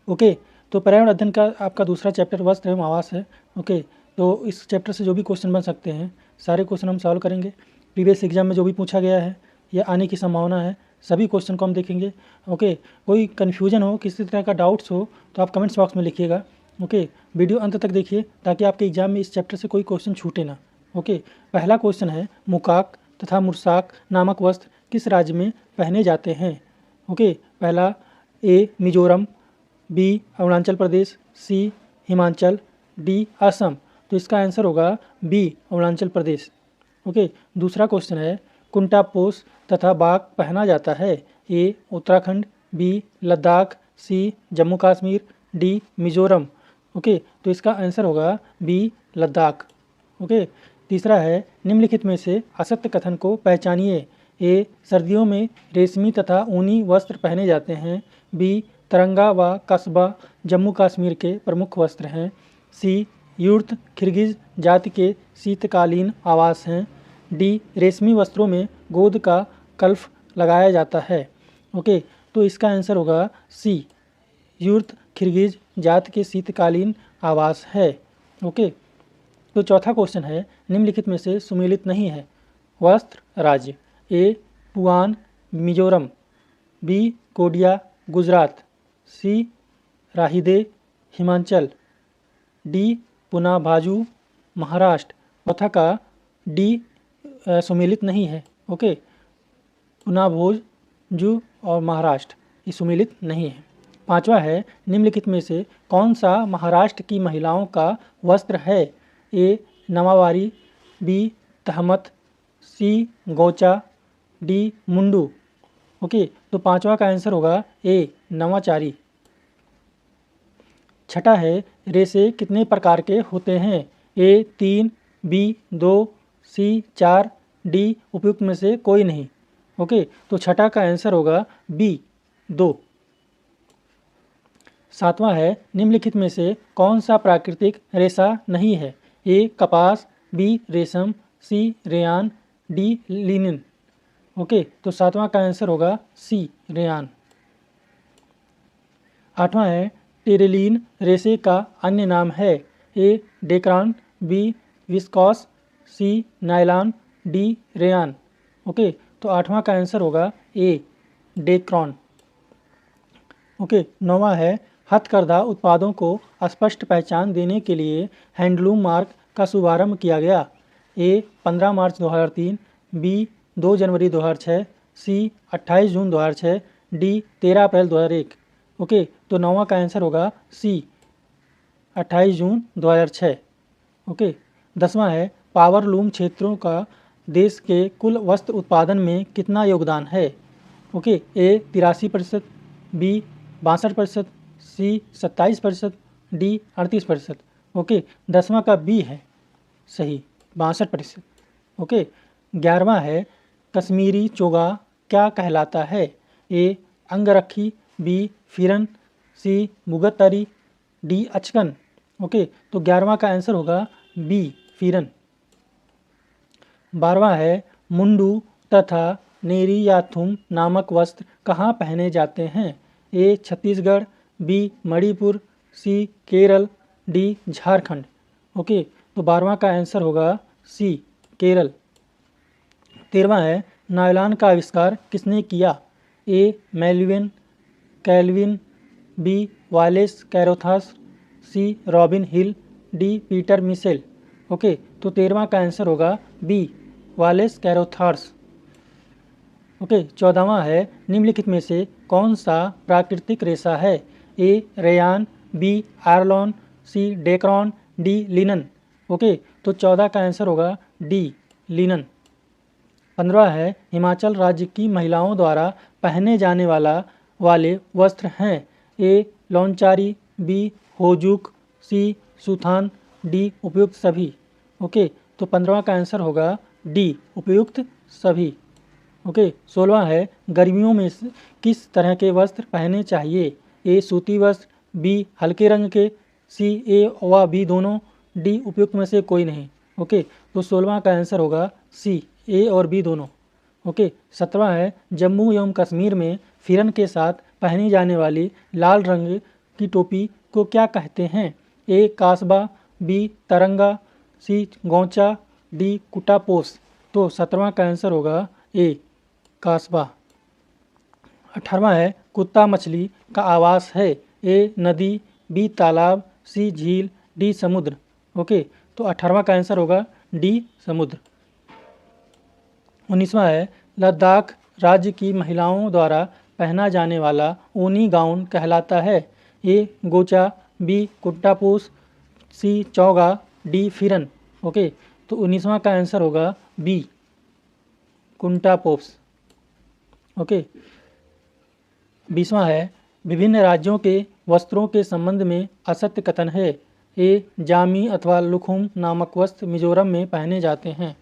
Okay, तो पर्यावरण अध्ययन का आपका दूसरा चैप्टर वस्त्र एवं आवास है। ओके, तो इस चैप्टर से जो भी क्वेश्चन बन सकते हैं सारे क्वेश्चन हम सॉल्व करेंगे। प्रीवियस एग्जाम में जो भी पूछा गया है या आने की संभावना है सभी क्वेश्चन को हम देखेंगे। ओके, कोई कन्फ्यूजन हो, किसी तरह का डाउट्स हो तो आप कमेंट्स बॉक्स में लिखिएगा। ओके, वीडियो अंत तक देखिए ताकि आपके एग्जाम में इस चैप्टर से कोई क्वेश्चन छूटे ना। ओके, पहला क्वेश्चन है मुकाक तथा मुर्साक नामक वस्त्र किस राज्य में पहने जाते हैं। ओके, पहला ए मिजोरम, बी अरुणाचल प्रदेश, सी हिमाचल, डी असम। तो इसका आंसर होगा बी अरुणाचल प्रदेश। ओके, दूसरा क्वेश्चन है कुंटा पोश तथा बाग पहना जाता है। ए उत्तराखंड, बी लद्दाख, सी जम्मू कश्मीर, डी मिजोरम। ओके, तो इसका आंसर होगा बी लद्दाख। ओके, तीसरा है निम्नलिखित में से असत्य कथन को पहचानिए। ए सर्दियों में रेशमी तथा ऊनी वस्त्र पहने जाते हैं। बी तिरंगा व कस्बा जम्मू कश्मीर के प्रमुख वस्त्र हैं। सी यूर्त किर्गिज जाति के शीतकालीन आवास हैं। डी रेशमी वस्त्रों में गोंद का कल्फ लगाया जाता है। ओके, तो इसका आंसर होगा सी यूर्त किर्गिज जाति के शीतकालीन आवास है। ओके, तो चौथा क्वेश्चन है निम्नलिखित में से सुमेलित नहीं है। वस्त्र राज्य ए पुआन मिजोरम, बी कोडिया गुजरात, सी राहिदे हिमाचल, डी पुनाभाजू महाराष्ट्र। चौथा का डी सुमेलित नहीं है। ओके, पुनाभोजू और महाराष्ट्र ये सुमेलित नहीं है। पांचवा है निम्नलिखित में से कौन सा महाराष्ट्र की महिलाओं का वस्त्र है। ए नवावारी, बी तहमत, सी गौचा, डी मुंडू। ओके, तो पांचवा का आंसर होगा ए नवाचारी। छठा है रेशे कितने प्रकार के होते हैं। ए 3, बी 2, सी 4, डी उपयुक्त में से कोई नहीं। ओके, तो छठा का आंसर होगा बी 2। सातवां है निम्नलिखित में से कौन सा प्राकृतिक रेशा नहीं है। ए कपास, बी रेशम, सी रेयान, डी लिनन। ओके, तो सातवां का आंसर होगा सी रेयान। आठवां है टेरेलिन रेशे का अन्य नाम है। ए डेक्रान, बी विस्कॉस, सी नायलॉन, डी रेयान। ओके, तो आठवां का आंसर होगा ए डेक्रॉन। ओके, नौवां है हथकरघा उत्पादों को स्पष्ट पहचान देने के लिए हैंडलूम मार्क का शुभारंभ किया गया। ए 15 मार्च 2003, बी 2 जनवरी 2006, सी 28 जून 2006, डी 13 अप्रैल 2001। ओके, तो नौवां का आंसर होगा सी 28 जून 2006। ओके, 10वां है पावरलूम क्षेत्रों का देश के कुल वस्त्र उत्पादन में कितना योगदान है। ओके, ए 83%, बी 62%, सी 27%, डी 38%। ओके, 10वां का बी है सही 62%। ओके, 11वां है कश्मीरी चोगा क्या कहलाता है। ए अंगरखी, बी फिरन, सी मुगतरी, डी अचकन। ओके, तो 11वां का आंसर होगा बी फिरन। 12वां है मुंडू तथा नेरियाथुम नामक वस्त्र कहाँ पहने जाते हैं। ए छत्तीसगढ़, बी मणिपुर, सी केरल, डी झारखंड। ओके, तो 12वां का आंसर होगा सी केरल। 13वां है नायलॉन का आविष्कार किसने किया। ए मेल्विन कैल्विन, बी वालेस कैरोथास, सी रॉबिन हिल, डी पीटर मिशेल। ओके, तो 13वां का आंसर होगा बी वालेस कैरोथार्स। ओके, 14वां है निम्नलिखित में से कौन सा प्राकृतिक रेशा है। ए रेयान, बी आयरलॉन, सी डेक्रॉन, डी लिनन। ओके, तो 14 का आंसर होगा डी लिनन। 15वां है हिमाचल राज्य की महिलाओं द्वारा पहने जाने वाले वस्त्र हैं। ए लौनचारी, बी होजूक, सी सुथान, डी उपयुक्त सभी। ओके, तो 15वां का आंसर होगा डी उपयुक्त सभी। ओके, 16वां है गर्मियों में किस तरह के वस्त्र पहने चाहिए। ए सूती वस्त्र, बी हल्के रंग के, सी ए व बी दोनों, डी उपयुक्त में से कोई नहीं। ओके, तो 16वां का आंसर होगा सी ए और बी दोनों। ओके, 17वां है जम्मू एवं कश्मीर में फिरन के साथ पहनी जाने वाली लाल रंग की टोपी को क्या कहते हैं? ए कासबा, बी तरंगा, सी गौचा, डी कुटापोस। तो 17वां का आंसर होगा ए कासबा। 18वां है कुत्ता मछली का आवास है? ए नदी, बी तालाब, सी झील, डी समुद्र। ओके, तो 18वां का आंसर होगा डी समुद्र। 19वां है लद्दाख राज्य की महिलाओं द्वारा पहना जाने वाला ऊनी गाउन कहलाता है? ए गोचा, बी कुट्टापूस, सी चौगा, डी फिरन। ओके, तो 19वां का आंसर होगा बी कुंटापोस। ओके, 20वां है विभिन्न राज्यों के वस्त्रों के संबंध में असत्य कथन है? ए जामी अथवा लुखुम नामक वस्त्र मिजोरम में पहने जाते हैं।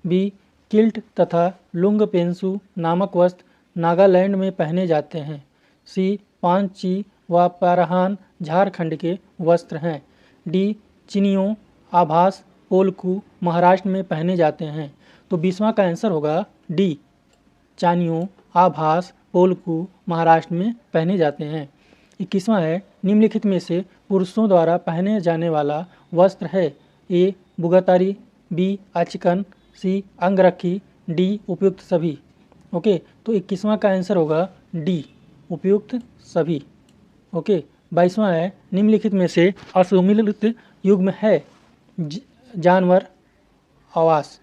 बी किल्ट तथा लुंगपेंसु नामक वस्त्र नागालैंड में पहने जाते हैं। सी पांची व पारहान झारखंड के वस्त्र हैं। डी चिनियों आभास पोलकू महाराष्ट्र में पहने जाते हैं। तो 20वां का आंसर होगा डी चानियों आभास पोलकू महाराष्ट्र में पहने जाते हैं। 21वां है निम्नलिखित में से पुरुषों द्वारा पहने जाने वाला वस्त्र है? ए बुगातारी, बी अचकन, सी अंगरखी, डी उपयुक्त सभी। ओके, तो 21वां का आंसर होगा डी उपयुक्त सभी। ओके, 22वां है निम्नलिखित में से असुमिलित युग्म है? जानवर आवास।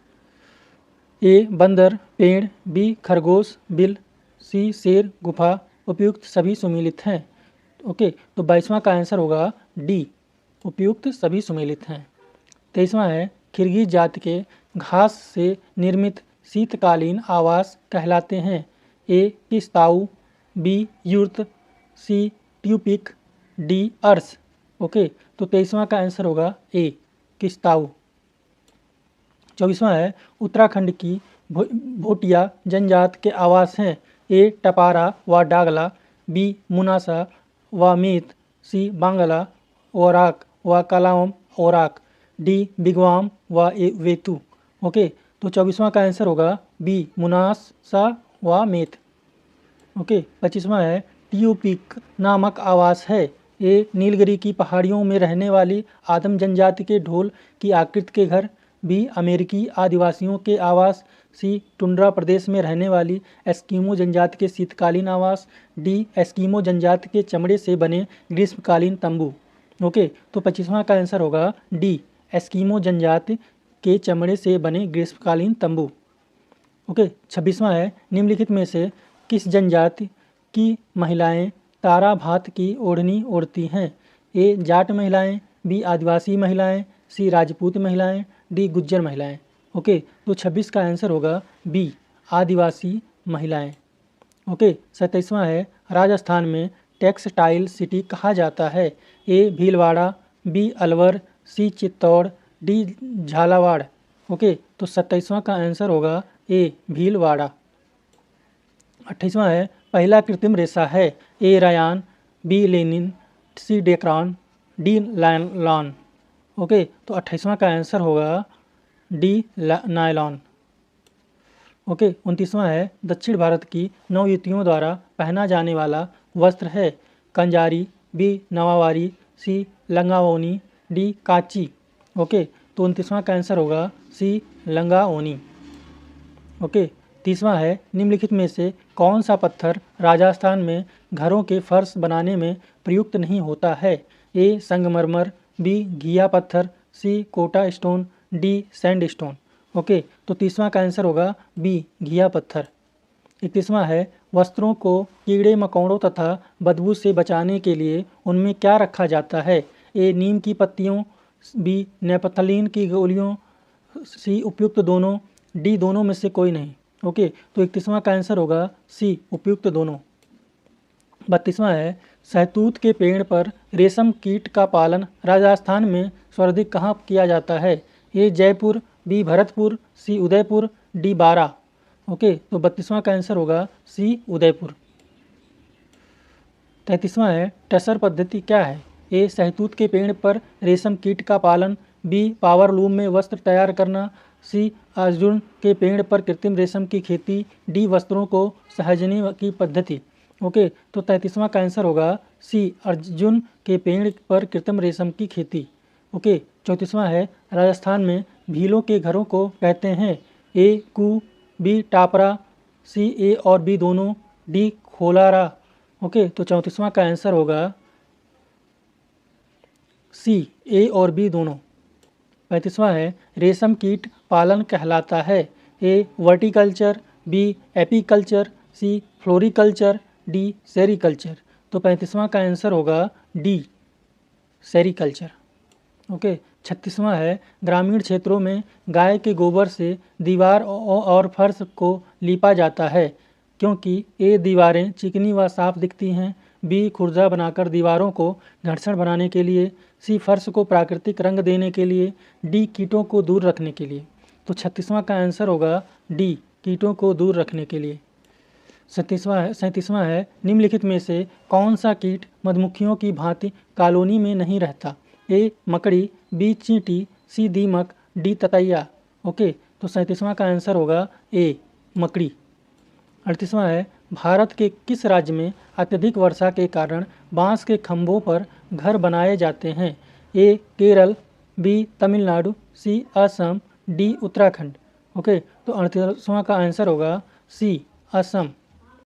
ए बंदर पेड़, बी खरगोश बिल, सी शेर गुफा। उपयुक्त सभी सुमिलित हैं। ओके, तो 22वां का आंसर होगा डी उपयुक्त सभी सुमेलित हैं। 23वां है किर्गिज जाति के घास से निर्मित शीतकालीन आवास कहलाते हैं? ए किस्ताऊ, बी युर्त, सी ट्यूपिक, डी अर्स। ओके, तो 23वां का आंसर होगा ए किस्ताऊ। 24वां है उत्तराखंड की भोटिया जनजाति के आवास हैं? ए टपारा व डागला, बी मुनासा व मीत, सी बांगला ओराक व कलाम ओराक, डी बिगवाम व वेतु। ओके, तो 24वां का आंसर होगा बी मुनासा व मेत। ओके, 25वां है ट्यूपिक नामक आवास है? ए नीलगिरी की पहाड़ियों में रहने वाली आदम जनजाति के ढोल की आकृति के घर, बी अमेरिकी आदिवासियों के आवास, सी टुंड्रा प्रदेश में रहने वाली एस्किमो जनजाति के शीतकालीन आवास, डी एस्किमो जनजाति के चमड़े से बने ग्रीष्मकालीन तंबू। ओके, तो 25वां का आंसर होगा डी एस्किमो जनजाति के चमड़े से बने ग्रीष्मकालीन तंबू। ओके, 26वां है निम्नलिखित में से किस जनजाति की महिलाएं तारा भात की ओढ़नी ओढ़ती हैं? ए जाट महिलाएं, बी आदिवासी महिलाएं, सी राजपूत महिलाएं, डी गुज्जर महिलाएं। ओके, तो 26 का आंसर होगा बी आदिवासी महिलाएं। ओके, 27वां है राजस्थान में टेक्सटाइल सिटी कहा जाता है? ए भीलवाड़ा, बी अलवर, सी चित्तौड़, डी झालावाड़। ओके, तो 27वां का आंसर होगा ए भीलवाड़ा। 28वां है पहला कृत्रिम रेशा है? ए रायान, बी लेनिन, सी डेक्रॉन, डी नायलॉन। ओके, तो 28वां का आंसर होगा डी नायलॉन। ओके, 29वां है दक्षिण भारत की नवयुवतियों द्वारा पहना जाने वाला वस्त्र है? कंजारी, बी नवावारी, सी लंगाओनी, डी काची। ओके, तो 29वां का आंसर होगा सी लंगाओनी। ओके, 30वां है निम्नलिखित में से कौन सा पत्थर राजस्थान में घरों के फर्श बनाने में प्रयुक्त नहीं होता है? ए संगमरमर, बी घिया पत्थर, C Kota stone, D sand stone. Okay, तो 30वां का आंसर होगा बी घिया पत्थर। 31वां है वस्त्रों को कीड़े मकोड़ों तथा बदबू से बचाने के लिए उनमें क्या रखा जाता है? ए नीम की पत्तियों, बी नेपथलीन की गोलियों, सी उपयुक्त दोनों, डी दोनों में से कोई नहीं। ओके, तो 31वां का आंसर होगा सी उपयुक्त दोनों। 32वां है सहतूत के पेड़ पर रेशम कीट का पालन राजस्थान में सर्वाधिक कहाँ किया जाता है? ए जयपुर, बी भरतपुर, सी उदयपुर, डी बारा। ओके, तो 32वां का आंसर होगा सी उदयपुर। 33वां है टसर पद्धति क्या है? ए सहतूत के पेड़ पर रेशम कीट का पालन, बी पावर लूम में वस्त्र तैयार करना, सी अर्जुन के पेड़ पर कृत्रिम रेशम की खेती, डी वस्त्रों को सहजने की पद्धति। ओके, तो 33वां का आंसर होगा सी, अर्जुन के पेड़ पर कृत्रिम रेशम की खेती। ओके, 34वां है, राजस्थान में भीलों के घरों को कहते हैं ए कू, बी टापरा, सी ए और बी दोनों, डी खोलारा। ओके, तो 34वां का आंसर होगा सी, ए और बी दोनों। 35वां है, रेशम कीट पालन कहलाता है ए वर्टिकल्चर, बी एपीकल्चर, सी फ्लोरिकल्चर, डी सेरीकल्चर। तो 35वां का आंसर होगा डी, सेरीकल्चर। ओके, 36वां है, ग्रामीण क्षेत्रों में गाय के गोबर से दीवार और फर्श को लीपा जाता है क्योंकि ए दीवारें चिकनी व साफ दिखती हैं, बी खुरजा बनाकर दीवारों को घर्षण बनाने के लिए, सी फर्श को प्राकृतिक रंग देने के लिए, डी कीटों को दूर रखने के लिए। तो 36वां का आंसर होगा डी, कीटों को दूर रखने के लिए। 37वां है, निम्नलिखित में से कौन सा कीट मधुमक्खियों की भांति कॉलोनी में नहीं रहता ए मकड़ी, बी चींटी, सी दीमक, डी ततैया। ओके, तो 37वां का आंसर होगा ए मकड़ी। 38वां है, भारत के किस राज्य में अत्यधिक वर्षा के कारण बांस के खंभों पर घर बनाए जाते हैं ए केरल, बी तमिलनाडु, सी असम, डी उत्तराखंड। ओके, तो 38वां का आंसर होगा सी, असम।